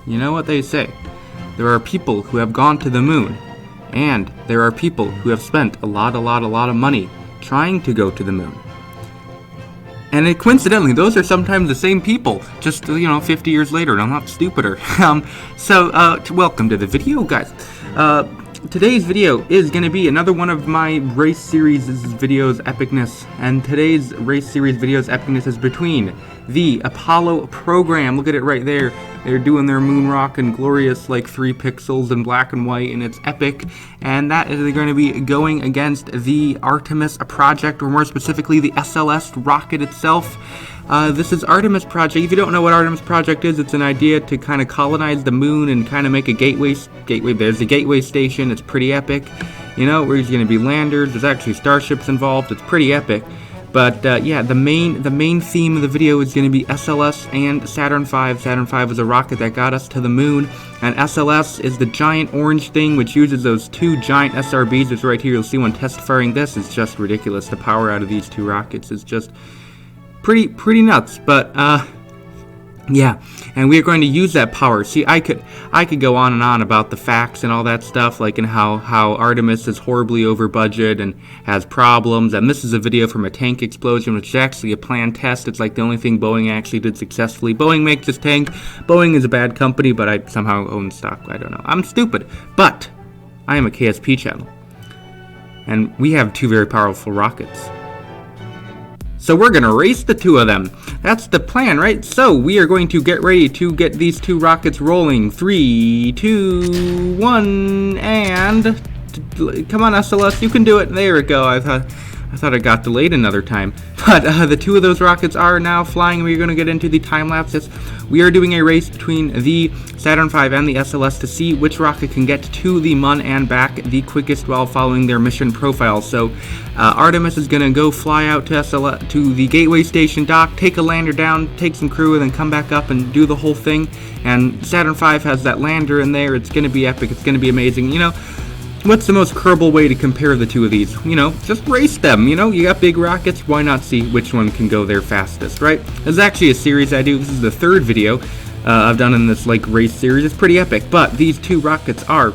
you know what they say. There are people who have gone to the moon, and there are people who have spent a lot of money trying to go to the moon. And coincidentally, those are sometimes the same people, just, 50 years later, and I'm not stupider. Welcome to the video, guys. Today's video is going to be another one of my race series videos epicness, and today's race series videos epicness is between the Apollo program. Look at it right there. They're doing their moon rock in glorious 3 pixels in black and white, and it's epic. And that is going to be going against the Artemis project, or more specifically the SLS rocket itself. This is Artemis project. If you don't know what Artemis project is, it's an idea to kind of colonize the moon and kind of make a gateway. There's the gateway station. It's pretty epic. Where there's going to be landers. There's actually starships involved. It's pretty epic. But yeah, the main theme of the video is going to be SLS and Saturn V. Saturn V was a rocket that got us to the moon, and SLS is the giant orange thing which uses those 2 giant SRBs. It's right here. You'll see one test firing this. It's just ridiculous. The power out of these 2 rockets is just pretty nuts. But yeah, and we are going to use that power. See, I could go on and on about the facts and all that stuff, and how Artemis is horribly over budget and has problems. And this is a video from a tank explosion, which is actually a planned test. It's the only thing Boeing actually did successfully. Boeing makes this tank. Boeing is a bad company, but I somehow own stock. I don't know. I'm stupid. But I am a KSP channel, and we have 2 very powerful rockets. So we're going to race the 2 of them. That's the plan, right? So we are going to get ready to get these 2 rockets rolling. 3, 2, 1, and come on, SLS, you can do it. There we go. I thought it got delayed another time. But the 2 of those rockets are now flying. We're going to get into the time lapses. We are doing a race between the Saturn V and the SLS to see which rocket can get to the Mun and back the quickest while following their mission profile. So Artemis is going to go fly out to SLS, to the Gateway Station dock, take a lander down, take some crew, and then come back up and do the whole thing. And Saturn V has that lander in there. It's going to be epic. It's going to be amazing. What's the most Kerbal way to compare the 2 of these? Just race them. You got big rockets, why not see which one can go there fastest, right? This is actually a series I do. This is the 3rd video I've done in this race series. It's pretty epic, but these 2 rockets are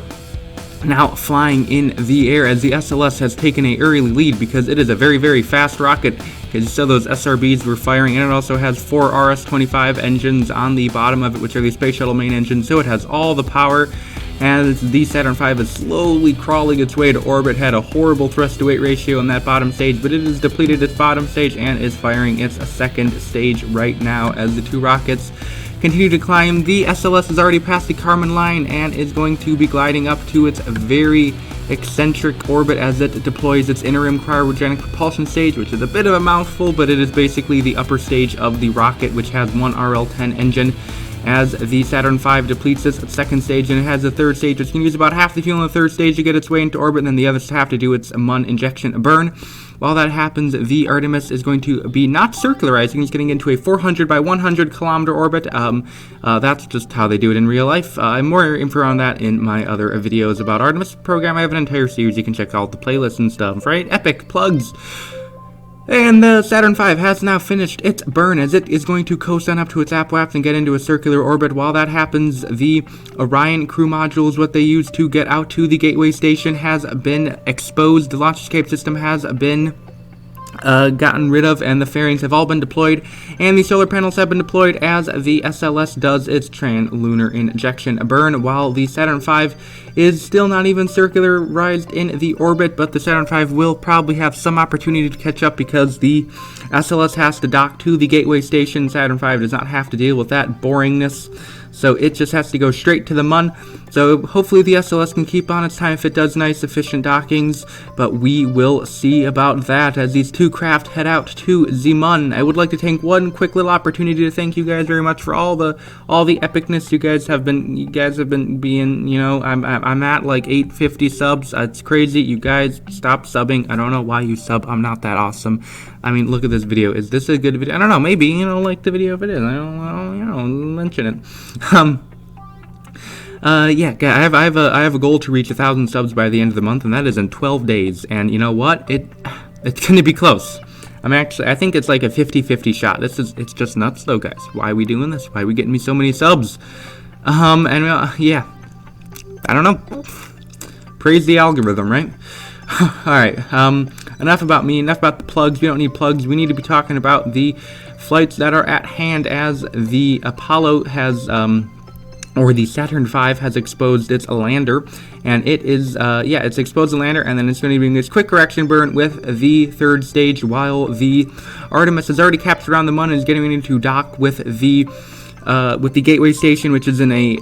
now flying in the air as the SLS has taken a early lead because it is a very fast rocket. Because you saw those SRBs were firing, and it also has 4 RS-25 engines on the bottom of it, which are the Space Shuttle main engines, so it has all the power. And the Saturn V is slowly crawling its way to orbit. Had a horrible thrust-to-weight ratio in that bottom stage, but it has depleted its bottom stage and is firing its 2nd stage right now as the 2 rockets continue to climb. The SLS has already passed the Kármán line and is going to be gliding up to its very eccentric orbit as it deploys its interim cryogenic propulsion stage, which is a bit of a mouthful, but it is basically the upper stage of the rocket, which has 1 RL-10 engine. As the Saturn V depletes its 2nd stage, and it has a 3rd stage, which can use about half the fuel in the 3rd stage to get its way into orbit, and then the others have to do its Mun injection burn. While that happens, the Artemis is going to be not circularizing, it's getting into a 400 by 100 kilometer orbit. That's just how they do it in real life. More info on that in my other videos about Artemis program. I have an entire series, you can check out the playlist and stuff, right? Epic plugs! And the Saturn V has now finished its burn as it is going to coast on up to its apoapse and get into a circular orbit. While that happens, the Orion crew modules, what they use to get out to the Gateway Station, has been exposed. The launch escape system has been gotten rid of, and the fairings have all been deployed, and the solar panels have been deployed as the SLS does its trans-lunar injection burn, while the Saturn V is still not even circularized in the orbit. But the Saturn V will probably have some opportunity to catch up because the SLS has to dock to the Gateway Station. Saturn V does not have to deal with that boringness, so it just has to go straight to the Mun. So hopefully the SLS can keep on its time if it does nice, efficient dockings, but we will see about that as these 2 craft head out to the Mun. I would like to take one quick little opportunity to thank you guys very much for all the epicness you guys have been being. I'm at 850 subs. It's crazy. You guys stop subbing. I don't know why you sub. I'm not that awesome. I mean, look at this video. Is this a good video? I don't know. Maybe like the video if it is. I don't mention it. Yeah, I have a goal to reach 1,000 subs by the end of the month, and that is in 12 days. And you know what? It's gonna be close. I think it's like a 50-50 shot. It's just nuts though, guys. Why are we doing this? Why are we getting me so many subs? Yeah, I don't know. Praise the algorithm, right? Alright, enough about me, enough about the plugs. We don't need plugs. We need to be talking about the flights that are at hand, as the Apollo has, or the Saturn V has exposed its lander, and it is, it's exposed the lander, and then it's going to be doing this quick correction burn with the third stage, while the Artemis has already captured around the Mun and is getting ready to dock with the Gateway Station, which is in a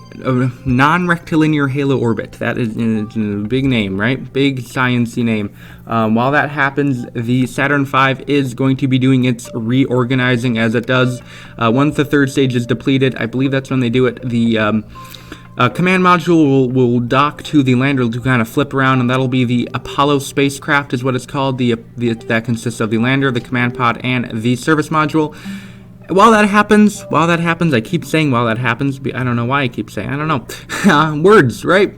non-rectilinear halo orbit. That is a big name, right? Big sciencey name. While that happens, the Saturn V is going to be doing its reorganizing, as it does once the third stage is depleted. I believe that's when they do it. The command module will dock to the lander to kind of flip around, and that'll be the Apollo spacecraft, is what it's called. That consists of the lander, the command pod, and the service module. While that happens, I keep saying while that happens, I don't know why I keep saying, I don't know. Words, right?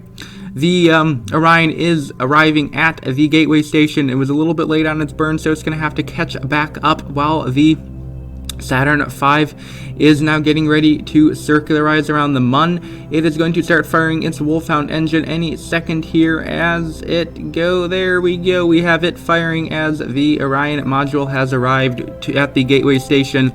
The Orion is arriving at the Gateway Station. It was a little bit late on its burn, so it's going to have to catch back up, while the Saturn V is now getting ready to circularize around the Mun. It is going to start firing its Wolfhound engine any second here as it go. There we go. We have it firing as the Orion module has arrived at the Gateway Station.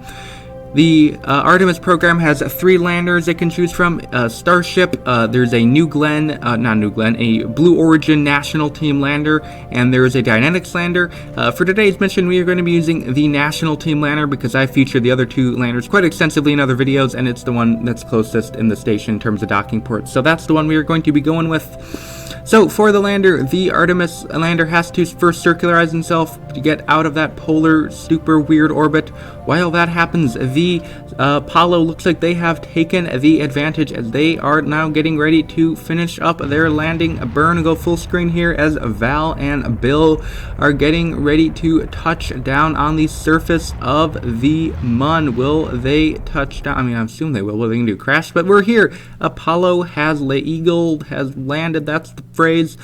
The Artemis program has 3 landers it can choose from. Starship, there's a a Blue Origin National Team lander, and there's a Dynetics lander. For today's mission, we are going to be using the National Team lander because I featured the other 2 landers quite extensively in other videos, and it's the one that's closest in the station in terms of docking ports. So that's the one we are going to be going with. So for the lander, the Artemis lander has to first circularize himself to get out of that polar super weird orbit. While that happens, the Apollo looks like they have taken the advantage, as they are now getting ready to finish up their landing burn. Go full screen here as Val and Bill are getting ready to touch down on the surface of the Mun. Will they touch down? I mean, I assume they will. What are they going to do? Crash? But we're here. Apollo has landed. That's the phrase.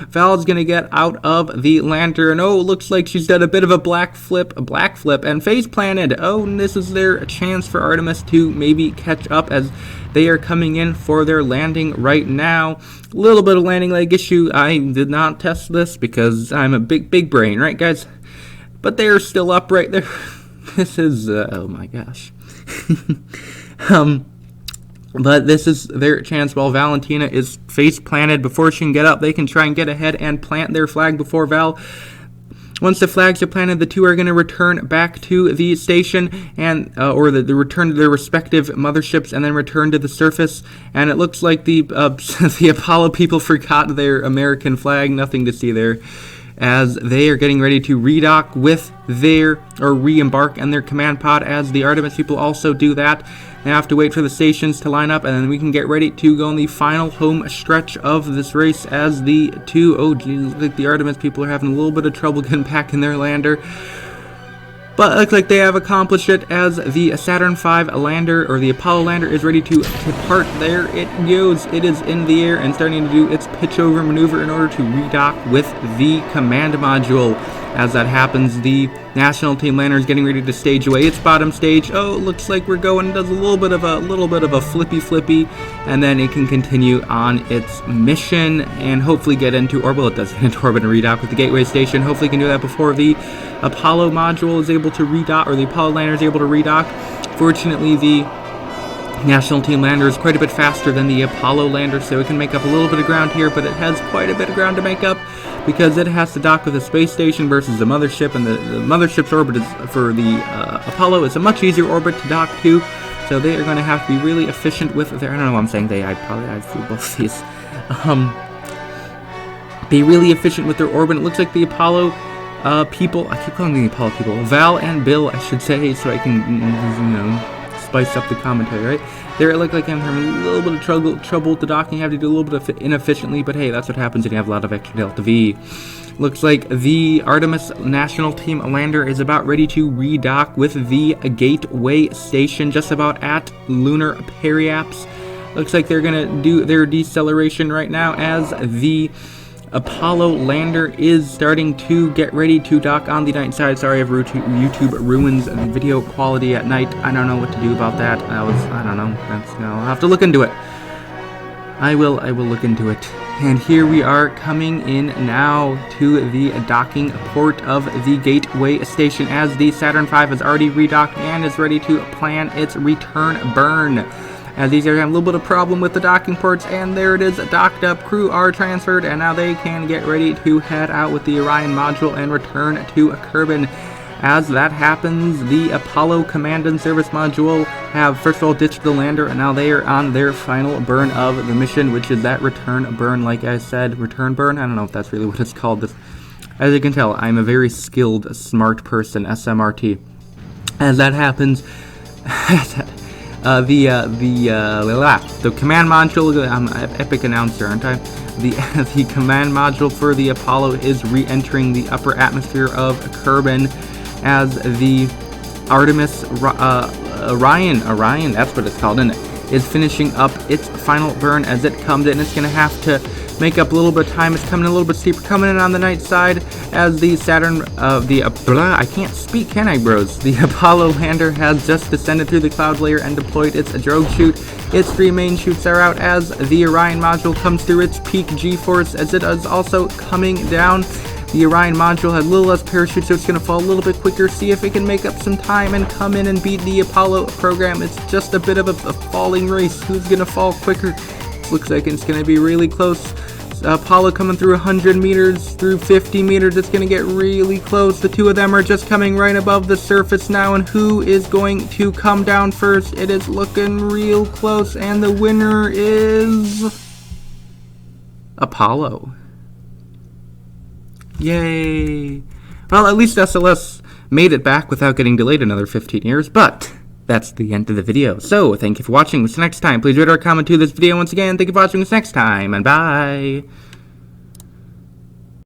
Val's going to get out of the lander, and oh, looks like she's done a bit of a black flip, and face planted. Oh, and this is their chance for Artemis to maybe catch up, as they are coming in for their landing right now. A little bit of landing leg issue. I did not test this because I'm a big brain, right, guys? But they are still up right there. This is, oh my gosh. But this is their chance. While Valentina is face planted, before she can get up, they can try and get ahead and plant their flag before Val. Once the flags are planted, the 2 are going to return back to the station, and the return to their respective motherships, and then return to the surface. And it looks like the Apollo people forgot their American flag. Nothing to see there, as they are getting ready to redock with re-embark on their command pod, as the Artemis people also do that. They have to wait for the stations to line up, and then we can get ready to go on the final home stretch of this race, as the 2, oh geez, like the Artemis people are having a little bit of trouble getting back in their lander. But it looks like they have accomplished it, as the Saturn V lander, or the Apollo lander, is ready to depart. There it goes. It is in the air and starting to do its pitch over maneuver in order to redock with the command module. As that happens, the National Team lander is getting ready to stage away its bottom stage. Oh, it looks like we're going. Does a little bit of a flippy, and then it can continue on its mission and hopefully get into orbit. Well, it does get into orbit and redock with the Gateway Station. Hopefully, it can do that before the Apollo module is able to redock, or the Apollo lander is able to redock. Fortunately, the National Team lander is quite a bit faster than the Apollo lander, so it can make up a little bit of ground here, but it has quite a bit of ground to make up, because it has to dock with a space station versus the mothership, and the mothership's orbit is, for the Apollo, is a much easier orbit to dock to, so they are going to have to be really efficient with their, I don't know why I'm saying they, I flew both of these, be really efficient with their orbit. It looks like the Apollo people, I keep calling them the Apollo people, Val and Bill, I should say, so I can, spice up the commentary, right? There it looked like I'm having a little bit of trouble with the docking. You have to do a little bit of inefficiently, but hey, that's what happens when you have a lot of extra delta V. Looks like the Artemis National Team lander is about ready to redock with the Gateway Station, just about at lunar periaps. Looks like they're gonna do their deceleration right now, as the Apollo lander is starting to get ready to dock on the night side. Sorry if YouTube ruins the video quality at night. I don't know what to do about that. I don't know. I'll have to look into it. I will look into it. And here we are coming in now to the docking port of the Gateway Station, as the Saturn V has already redocked and is ready to plan its return burn. As these are having a little bit of problem with the docking ports, and there it is, docked up, crew are transferred, and now they can get ready to head out with the Orion module and return to Kerbal. As that happens, the Apollo Command and Service module have first of all ditched the lander, and now they are on their final burn of the mission, which is that return burn. Like I said, return burn? I don't know if that's really what it's called. As you can tell, I'm a very skilled, smart person, SMRT. As that happens, the command module, I'm an epic announcer, aren't I? The command module for the Apollo is re-entering the upper atmosphere of Kerbal, as the Artemis, Orion, that's what it's called, isn't it, is finishing up its final burn as it comes in. It's going to have to make up a little bit of time. It's coming in a little bit steeper, coming in on the night side, as the Saturn, I can't speak, can I, bros? The Apollo lander has just descended through the cloud layer and deployed its drogue chute. Its three main chutes are out as the Orion module comes through its peak G-force, as it is also coming down. The Orion module has a little less parachute, so it's going to fall a little bit quicker. See if it can make up some time and come in and beat the Apollo program. It's just a bit of a falling race. Who's going to fall quicker? Looks like it's going to be really close. Apollo coming through 100 meters, through 50 meters. It's going to get really close. The two of them are just coming right above the surface now, and who is going to come down first? It is looking real close, and the winner is Apollo. Yay! Well, at least SLS made it back without getting delayed another 15 years, but that's the end of the video. So, thank you for watching. Until next time, please rate or comment to this video. Once again, thank you for watching. Until next time, and bye!